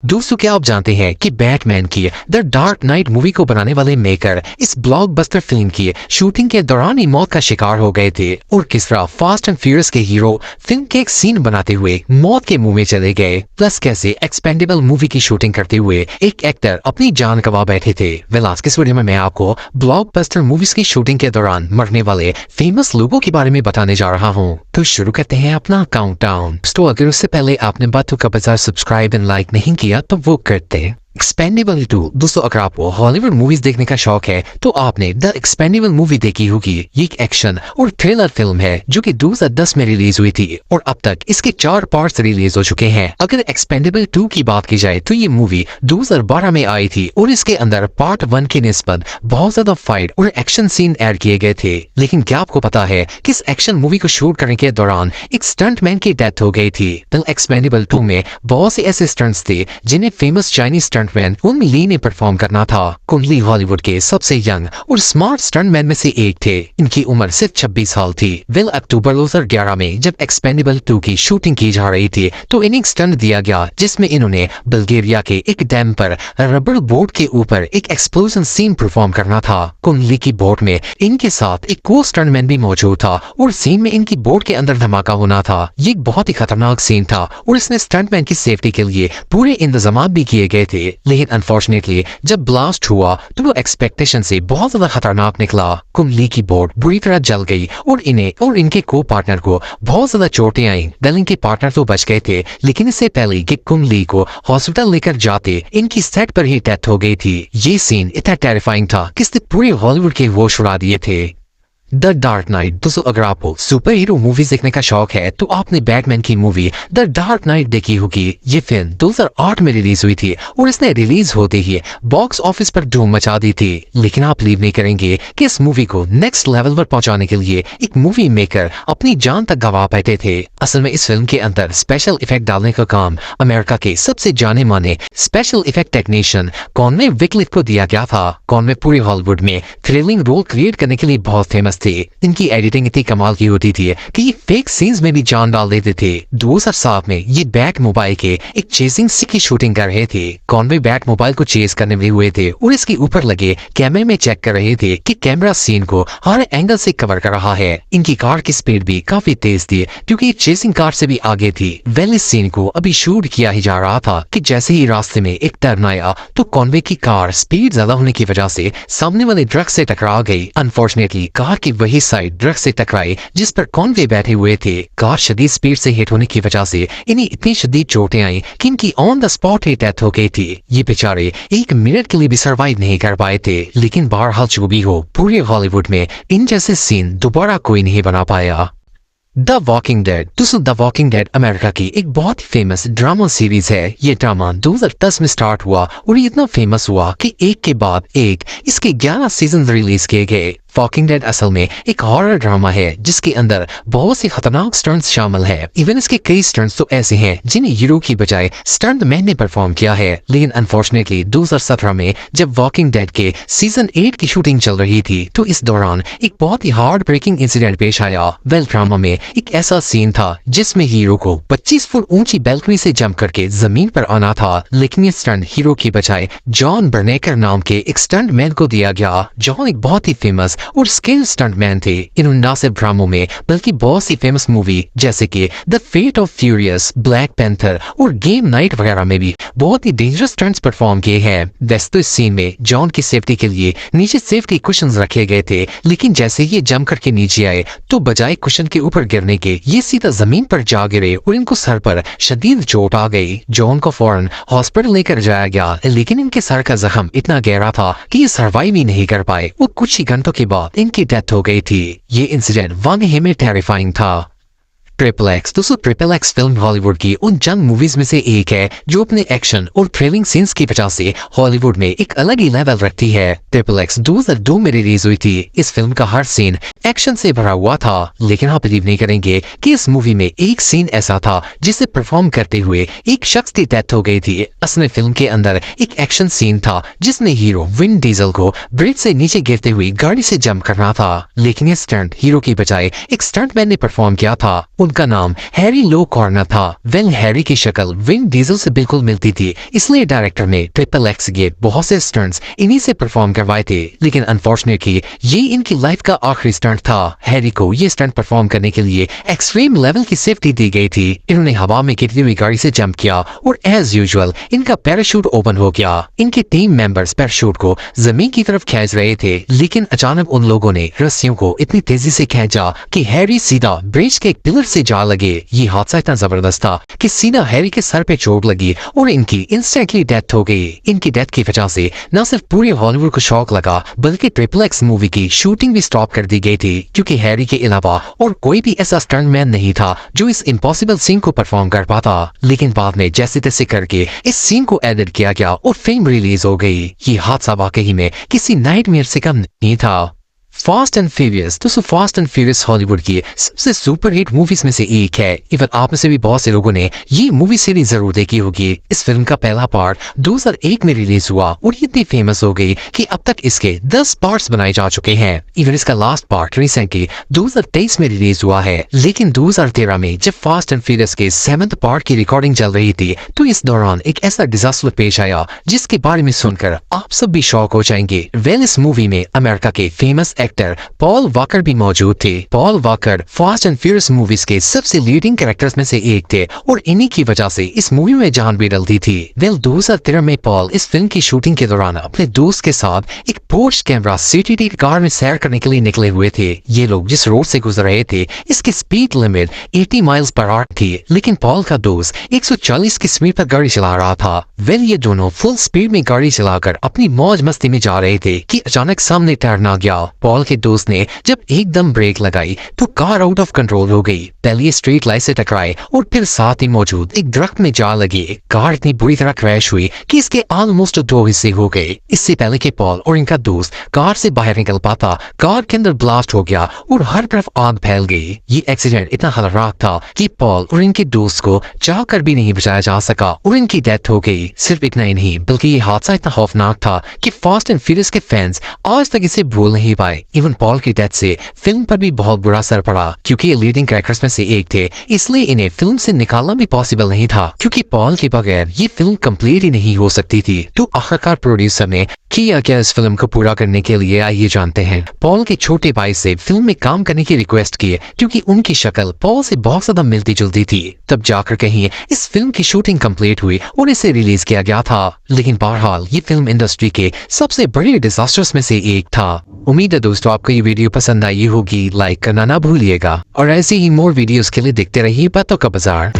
दोस्तों क्या आप जानते हैं कि बैटमैन की द डार्क नाइट मूवी को बनाने वाले मेकर इस ब्लॉकबस्टर फिल्म की शूटिंग के दौरान ही मौत का शिकार हो गए थे और किस तरह फास्ट एंड फ्यूरियस के हीरो फिल्म के एक सीन बनाते हुए मौत के मुंह में चले गए, प्लस कैसे एक्सपेंडेबल मूवी की शूटिंग करते हुए एक एक्टर अपनी जान गंवा बैठे थे। आज के इस वीडियो में मैं आपको ब्लॉकबस्टर मूवीज की शूटिंग के दौरान मरने वाले फेमस लोगों के बारे में बताने जा रहा हूँ। तो शुरू करते हैं अपना काउंटडाउन। तो अगर उससे पहले आपने बातों का बाजार सब्सक्राइब एंड लाइक नहीं किया तो वो करते। एक्सपेंडेबल 2। दोस्तों अगर आपको हॉलीवुड मूवीज देखने का शौक है तो आपने द एक्सपेंडेबल मूवी देखी होगी। ये एक एक्शन और थ्रिलर फिल्म है जो कि 2010 में रिलीज हुई थी और अब तक इसके 4 पार्ट्स रिलीज हो चुके हैं। अगर एक्सपेंडेबल 2 की बात की जाए तो ये मूवी 2012 में आई थी और इसके अंदर पार्ट 1 की निस्बत बहुत ज्यादा फाइट और एक्शन सीन ऐड किए गए थे। लेकिन क्या आपको पता है कि इस एक्शन मूवी को शूट करने के दौरान एक स्टंटमैन की डेथ हो गई थी। द एक्सपेंडेबल 2 में बहुत से ऐसे स्टंट्स थे जिन्हें फेमस चाइनीज स्टंटमैन कुन ली ने परफॉर्म करना था। कुन ली हॉलीवुड के सबसे यंग और स्मार्ट स्टंटमैन में से एक थे। इनकी उम्र सिर्फ 26 साल थी। अक्टूबर 2011 में जब एक्सपेंडेबल 2 की शूटिंग की जा रही थी तो इन्हें स्टंट दिया गया जिसमें इन्होंने बल्गेरिया के एक डैम पर रबर बोट के ऊपर एक एक्सप्लोजन सीन परफॉर्म करना था। कुन ली की बोट में इनके साथ एक को स्टंटमैन भी मौजूद था और सीन में इनकी बोट के अंदर धमाका होना था। ये एक बहुत ही खतरनाक सीन था और इसमें स्टंटमैन की सेफ्टी के लिए पूरे इंतजाम भी किए गए थे। लेकिन अनफॉर्चुनेटली जब ब्लास्ट हुआ तो वो एक्सपेक्टेशन से बहुत ज्यादा खतरनाक निकला। कुन ली की बोट बुरी तरह जल गई और इन्हें और इनके को पार्टनर को बहुत ज्यादा चोटें आई। इनके पार्टनर तो बच गए थे लेकिन इससे पहले कि कुन ली को हॉस्पिटल लेकर जाते इनकी सेट पर ही डेथ हो गई थी। ये सीन इतना टेरिफाइंग था कि इसने पूरे हॉलीवुड के होश उड़ा दिए थे। The dark night. दोस्तों अगर आपको सुपर हीरो मूवीज देखने का शौक है तो आपने बैटमैन की मूवी द डार्क नाइट देखी होगी। ये फिल्म 2008 में रिलीज हुई थी और इसने रिलीज होते ही बॉक्स ऑफिस पर धूम मचा दी थी। लेकिन आप बिलीव नहीं करेंगे कि इस मूवी को नेक्स्ट लेवल पर पहुंचाने के लिए एक मूवी मेकर अपनी जान तक गंवा बैठे थे। असल में इस फिल्म के अंदर स्पेशल इफेक्ट डालने का काम अमेरिका के सबसे जाने माने स्पेशल इफेक्ट टेक्नीशियन कॉनवे विकलिफ को दिया गया था। कॉनवे पूरे हॉलीवुड में थ्रिलिंग रोल क्रिएट करने के लिए बहुत फेमस थे। इनकी एडिटिंग इतनी कमाल की होती थी कि ये फेक सीन्स में भी जान डाल देते थे। 2007 में ये बैट मोबाइल के एक चेसिंग सीन की शूटिंग कर रहे थे। कॉनवे बैट मोबाइल को चेस करने में हुए थे और इसके ऊपर लगे कैमरे में चेक कर रहे थे कि कैमरा सीन को हर एंगल से कवर कर रहा है। इनकी कार की स्पीड भी काफी तेज थी क्योंकि ये चेसिंग कार से भी आगे थी। इस सीन को अभी शूट किया ही जा रहा था कि जैसे ही रास्ते में एक टर्न आया तो कॉनवे की कार स्पीड ज्यादा होने की वजह से सामने वाले ट्रक से टकरा गई। अनफॉर्चुनेटली कार की वही साइड ट्रक से टकराई जिस पर कॉनवे बैठे हुए थे। कार शदीद स्पीड से हिट होने की वजह से इन्हें इतनी शदीद चोटें आई कि इनकी on the spot he death हो गई थी। ये बेचारे 1 मिनट के लिए भी सर्वाइव नहीं कर पाए थे। लेकिन बहरहाल जो भी हो पूरे हॉलीवुड में इन जैसे सीन दोबारा कोई नहीं बना पाया। The walking dead. दोस्तों द वॉकिंग डेड अमेरिका की एक बहुत ही फेमस ड्रामा सीरीज है। ये ड्रामा 2010 में स्टार्ट हुआ और ये इतना फेमस हुआ कि एक के बाद एक इसके 11 सीजन रिलीज किए गए। वॉकिंग डेड असल में एक हॉरर ड्रामा है जिसके अंदर बहुत से खतरनाक स्टंट्स शामिल है। इवन इसके कई स्टंट्स तो ऐसे हैं जिन्हें हीरो की बजाय स्टंट मैन ने परफॉर्म किया है। लेकिन अनफॉर्चुनेटली 2017 में जब वॉकिंग डेड के सीजन 8 की शूटिंग चल रही थी तो इस दौरान एक बहुत ही हार्ट ब्रेकिंग इंसिडेंट पेश आया। ड्रामा में एक ऐसा सीन था जिसमें हीरो को 25 फुट ऊंची बैल्कनी से जंप करके जमीन पर आना था। लेकिन ये स्टंट हीरो की बजाय जॉन बर्नेकर नाम के एक स्टंट मैन को दिया गया। जॉन एक बहुत ही फेमस और स्किल स्टंटमैन थे। इन्होंने ना सिर्फ ड्रामों में बल्कि बहुत सी फेमस मूवी जैसे कि the fate of furious, black panther और गेम नाइट वगैरह में भी बहुत ही डेंजरस स्टंट्स परफॉर्म किए हैं। वैसे तो इस सीन में जॉन की सेफ्टी के लिए नीचे सेफ्टी कुशन्स रखे गए थे लेकिन जैसे ये जंप करके नीचे आए तो बजाय कुशन के ऊपर गिरने के ये सीधा जमीन पर जा गिरे और इनको सर पर शदीद चोट आ गई। जॉन को फौरन हॉस्पिटल लेकर जाया गया लेकिन इनके सर का जख्म इतना गहरा था कि ये सर्वाइव ही नहीं कर पाए। वो कुछ ही घंटों के बाद इनकी डेथ हो गई थी। ये इंसिडेंट वाकई में टेरिफाइंग था। Triple x. दोस्तों ट्रिपल एक्स फिल्म हॉलीवुड की उन चंद मूवीज में से एक है जो अपने एक्शन और थ्रिलिंग सीन्स की वजह से हॉलीवुड में एक अलग ही लेवल रखती है। ट्रिपल एक्स 2002 में रिलीज हुई थी। इस फिल्म का हर सीन एक्शन से भरा हुआ था। लेकिन आप बिलीव नहीं करेंगे कि इस मूवी में एक सीन ऐसा था जिसे परफॉर्म करते हुए एक शख्स की डेथ हो गई थी। असल फिल्म के अंदर एक एक्शन सीन था जिसमें हीरो विन डीजल को ब्रिज से नीचे गिरते हुए गाड़ी से जंप करना था। लेकिन ये स्टंट हीरो की बजाय एक स्टंट मैन ने परफॉर्म किया था। उनका नाम हैरी लो कॉर्नर था। वेल हैरी की शक्ल विन डीजल से बिल्कुल मिलती थी, इसलिए डायरेक्टर ने ट्रिपल एक्स के बहुत से स्टंट्स इन्हीं से परफॉर्म करवाए थे। लेकिन अनफॉर्चुनेटली ये इनकी लाइफ का आखिरी स्टंट था। हैरी को ये स्टंट परफॉर्म करने के लिए एक्सट्रीम लेवल की सेफ्टी दी गई थी। इन्होंने हवा में गिरती हुई गाड़ी से जंप किया और एज यूजुअल इनका पैराशूट ओपन हो गया। इनके टीम मेंबर्स पैराशूट को जमीन की तरफ खींच रहे थे, लेकिन अचानक उन लोगों ने रस्सियों को इतनी तेजी से खींचा कि हैरी सीधा ब्रिज के एक पिलर से जा लगे। ये हादसा इतना जबरदस्त था कि सीधा हैरी के सर पे चोट लगी और इनकी इंस्टेंटली डेथ हो गई। इनकी डेथ की वजह से न सिर्फ पूरे हॉलीवुड को शॉक लगा, बल्कि ट्रिपल एक्स मूवी की शूटिंग भी स्टॉप कर दी गई थी, क्योंकि हैरी के अलावा और कोई भी ऐसा स्टंटमैन नहीं था जो इस इम्पॉसिबल सीन को परफॉर्म कर पाता। लेकिन बाद में जैसे तैसे करके इस सीन को एडिट किया गया और फिल्म रिलीज हो गई। ये हादसा वाकई में किसी नाइटमेयर से कम नहीं था। फास्ट एंड फ्यूरियस दोस्तों, फास्ट एंड फ्यूरियस हॉलीवुड की सबसे सुपर हिट मूवीज में से एक है। इवन आप में से भी बहुत से लोगों ने ये मूवी सीरीज जरूर देखी होगी। इस फिल्म का पहला पार्ट 2001 में रिलीज हुआ और ये इतनी फेमस हो गई कि अब तक इसके 10 पार्ट्स बनाए जा चुके हैं। इवन इसका लास्ट पार्ट रिसेंटली 2023 में रिलीज हुआ है। लेकिन 2013 में जब फास्ट एंड फ्यूरियस के 7th पार्ट की रिकॉर्डिंग चल रही थी, तो इस दौरान एक ऐसा डिजास्टर पेश आया जिसके बारे में सुनकर आप सब भी शॉक हो जाएंगे। वेल इस मूवी में अमेरिका के फेमस एक्टर पॉल वॉकर भी मौजूद थे। Paul walker fast and furious movies के सबसे लीडिंग कैरेक्टर्स में से एक थे और इन्हीं की वजह से इस मूवी में जान भी डलती थी। वेल 2013 में पॉल इस फिल्म की शूटिंग के दौरान अपने दोस्त के साथ एक पोर्श कैमरा सीटीडी कार में सैर करने के लिए निकले हुए थे। ये लोग जिस रोड से गुजर रहे थे इसकी speed limit 80 miles per hour थी, लेकिन पॉल का दोस्त 140 की स्पीड पर गाड़ी चला रहा था। वेल ये दोनों फुल स्पीड में गाड़ी चलाकर अपनी मौज मस्ती में जा रहे थे कि अचानक सामने टर्न आ गया। पॉल के दोस्त ने जब एकदम ब्रेक लगाई तो कार आउट ऑफ कंट्रोल हो गई। पहले स्ट्रीट लाइट से टकराए और फिर साथ ही मौजूद एक दरख्त में जा लगी। कार इतनी बुरी तरह क्रैश हुई कि इसके ऑलमोस्ट 2 हिस्से हो गए। इससे पहले कि पॉल और इनका दोस्त कार से बाहर निकल पाता, कार के अंदर ब्लास्ट हो गया और हर तरफ आग फैल गई। ये एक्सीडेंट इतना खतरनाक था कि पॉल और इनके दोस्त को चाहकर भी नहीं बचाया जा सका और इनकी डेथ हो गई। सिर्फ इतना ही नहीं, बल्कि ये हादसा इतना खौफनाक था कि फास्ट एंड फ्यूरियस के फैंस आज तक इसे भूल नहीं पाए। इवन पॉल की डेथ से फिल्म पर भी बहुत बुरा असर पड़ा, क्योंकि ये लीडिंग कैरेक्टर्स में से एक थे, इसलिए इन्हें फिल्म से निकालना भी पॉसिबल नहीं था, क्योंकि पॉल के बगैर ये फिल्म कंप्लीट ही नहीं हो सकती थी। तो आखिरकार प्रोड्यूसर ने किया क्या इस फिल्म को पूरा करने के लिए, आइए जानते हैं। पॉल के छोटे भाई से फिल्म में काम करने की रिक्वेस्ट की, क्योंकि उनकी शक्ल पॉल से बहुत ज्यादा मिलती जुलती थी। तब जाकर कहीं इस फिल्म की शूटिंग कंप्लीट हुई और इसे रिलीज किया गया था। लेकिन बहरहाल ये फिल्म इंडस्ट्री के सबसे बड़े डिजास्टर्स में से एक था। उम्मीद है दोस्तों आपको ये वीडियो पसंद आई होगी। लाइक करना ना भूलिएगा और ऐसे ही मोर वीडियोस के लिए देखते रहिए बातों का बाजार।